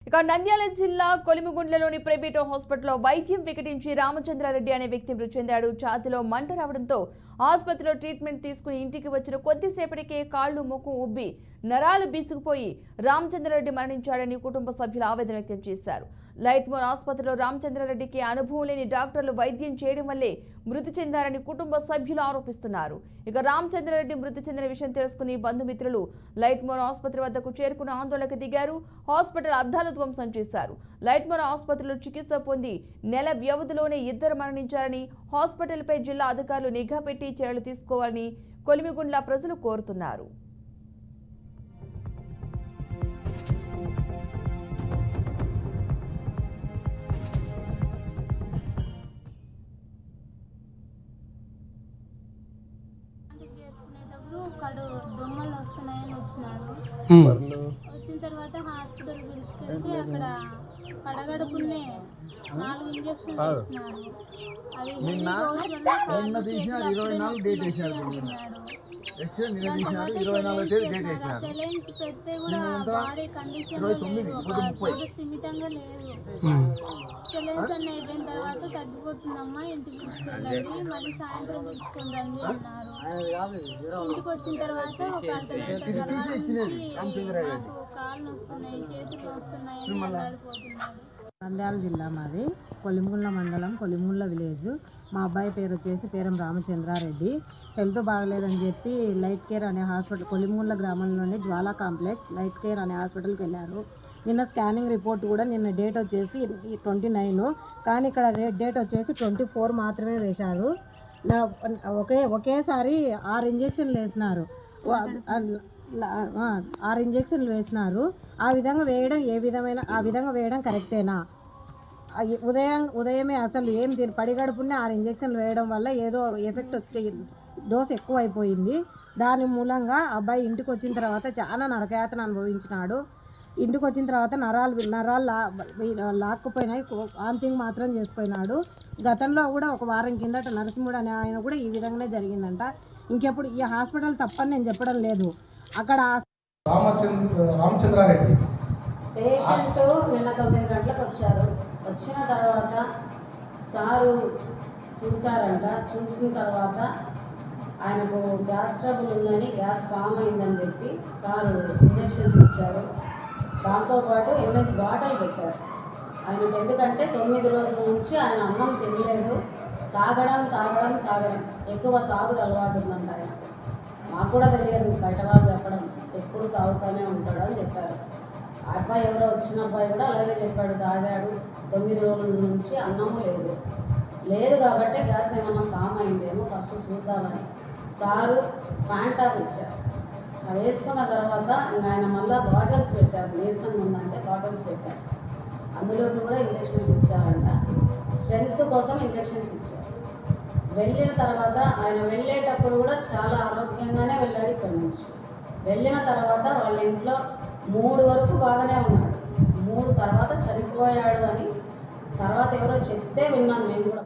ఇక నంద్యాల జిల్లా కొలిమిగుండ్లలోని ప్రైవేట్ హాస్పిటల్లో వైద్యం వికటించి రామచంద్రారెడ్డి అనే వ్యక్తి మృతి చెందాడు. ఛాతీలో మంట రావడంతో ఆసుపత్రిలో ట్రీట్మెంట్ తీసుకుని ఇంటికి వచ్చిన కొద్దిసేపటికే కాళ్లు ముఖం ఉబ్బి నరాలు బీసుకుపోయి రామచంద్రారెడ్డి మరణించాడని కుటుంబ సభ్యులు ఆవేదన వ్యక్తం చేశారు. లైట్మోర్ ఆసుపత్రిలో రామచంద్రారెడ్డికి అనుభవం లేని డాక్టర్లు వైద్యం చేయడం వల్లే మృతి చెందారని కుటుంబ సభ్యులు ఆరోపిస్తున్నారు. ఇక రామచంద్రారెడ్డి మృతి చెందిన విషయం తెలుసుకుని బంధుమిత్రులు లైట్మోర్ ఆసుపత్రి వద్దకు చేరుకుని ఆందోళనకు దిగారు. హాస్పిటల్ అద్దాలు ధ్వంసం చేశారు. లైట్మోర్ ఆసుపత్రిలో చికిత్స పొంది నెల వ్యవధిలోనే ఇద్దరు మరణించారని, హాస్పిటల్పై జిల్లా అధికారులు నిఘా పెట్టి చర్యలు తీసుకోవాలని కొలిమిగుండ్ల ప్రజలు కోరుతున్నారు. దొమ్మలు వస్తున్నాయని వచ్చినాడు. వచ్చిన తర్వాత హాస్పిటల్ పిలుచుకెళ్తే అక్కడ పడగడుపునే 4 ఇంజక్షన్లు వేసినారు. అది సెలైన్స్ పెడితే కూడా బాడీ కండిషన్ స్థిమితంగా లేదు. సెలైన్స్ అన్న అయిపోయిన తర్వాత తగ్గిపోతుందమ్మా, ఇంటికి తీసుకెళ్ళండి, మళ్ళీ సాయంత్రం తీసుకొని రండి అన్నారు. ఇంటికి వచ్చిన తర్వాత ఒక అర్ధగంట నాకు కాళ్ళు వస్తున్నాయి, చేతులు వస్తున్నాయి అని మాట్లాడిపోతున్నారు. నంద్యాల జిల్లా మాది, కొలిమిగుండ్ల మండలం, కొలిమిగుండ్ల విలేజ్. మా అబ్బాయి పేరు వచ్చేసి పేరం రామచంద్రారెడ్డి. హెల్త్ బాగలేదని చెప్పి లైట్ కేర్ అనే హాస్పిటల్, కొలిమిగుండ్ల గ్రామంలోని జ్వాలా కాంప్లెక్స్ లైట్ కేర్ అనే హాస్పిటల్కి వెళ్ళారు. నిన్న స్కానింగ్ రిపోర్ట్ కూడా నిన్న డేట్ వచ్చేసి 29, కానీ ఇక్కడ డేట్ వచ్చేసి 24 మాత్రమే వేశారు. ఒకేసారి 6 ఇంజక్షన్లు వేసినారు. 6 ఇంజక్షన్లు వేసినారు. ఆ విధంగా వేయడం కరెక్టేనా? ఉదయమే అసలు ఏం పడిగడుపునే 6 ఇంజక్షన్లు వేయడం వల్ల ఏదో ఎఫెక్ట్ డోస్ ఎక్కువ అయిపోయింది. దాని మూలంగా అబ్బాయి ఇంటికి వచ్చిన తర్వాత చాలా నరకయాతన అనుభవించినాడు. ఇంటికి వచ్చిన తర్వాత నరాలు లాక్కుపోయినాయి, వామిటింగ్ మాత్రం చేసుకున్నాడు. గతంలో కూడా ఒక వారం కిందట నరసింహుడు అనే ఆయన కూడా ఈ విధంగానే జరిగిందంట. ఇంకెప్పుడు ఈ హాస్పిటల్ తప్పని నేను చెప్పడం లేదు. అక్కడ రామచంద్రారెడ్డి పేషెంట్ నిన్న 9 గంటలకు వచ్చారు. వచ్చిన తర్వాత సారు చూసారంట. చూసిన తర్వాత ఆయనకు గ్యాస్ ట్రబుల్ ఉందని, గ్యాస్ ఫామ్ అయిందని చెప్పి సారు ఇంజక్షన్స్ ఇచ్చారు. దాంతోపాటు ఎంఎస్ బాటిల్ పెట్టారు ఆయనకు. ఎందుకంటే 9 రోజుల నుంచి ఆయన అన్నం తినలేదు. తాగడం ఎక్కువ తాగుడు అలవాటు ఉందంట ఆయన. మాకు కూడా తెలియదు, బయట వాళ్ళు చెప్పడం, ఎప్పుడు తాగుతూనే ఉంటాడు అని చెప్పారు. ఆ అబ్బాయి ఎవరో వచ్చిన అబ్బాయి కూడా అలాగే చెప్పాడు, తాగాడు. 9 రోజుల నుంచి అన్నము లేదు కాబట్టి గ్యాస్ ఏమన్నా ఫామ్ అయిందేమో ఫస్ట్ చూద్దామని సారు ప్యాంటాప్ ఇచ్చారు. అది వేసుకున్న తర్వాత ఇంకా ఆయన మళ్ళీ బాటిల్స్ పెట్టారు. నీరసంగా ఉందంటే బాటిల్స్ పెట్టారు. అందులోకి కూడా ఇంజక్షన్స్ ఇచ్చారంట. స్ట్రెంగ్త్ కోసం ఇంజక్షన్స్ ఇచ్చారు. వెళ్ళిన తర్వాత ఆయన వెళ్ళేటప్పుడు కూడా చాలా ఆరోగ్యంగానే వెళ్ళాడు. ఇక్కడి నుంచి వెళ్ళిన తర్వాత వాళ్ళ ఇంట్లో 3 వరకు బాగానే ఉన్నాడు. 3 తర్వాత చనిపోయాడు అని తర్వాత ఎవరో చెప్తే విన్నాం మేము కూడా.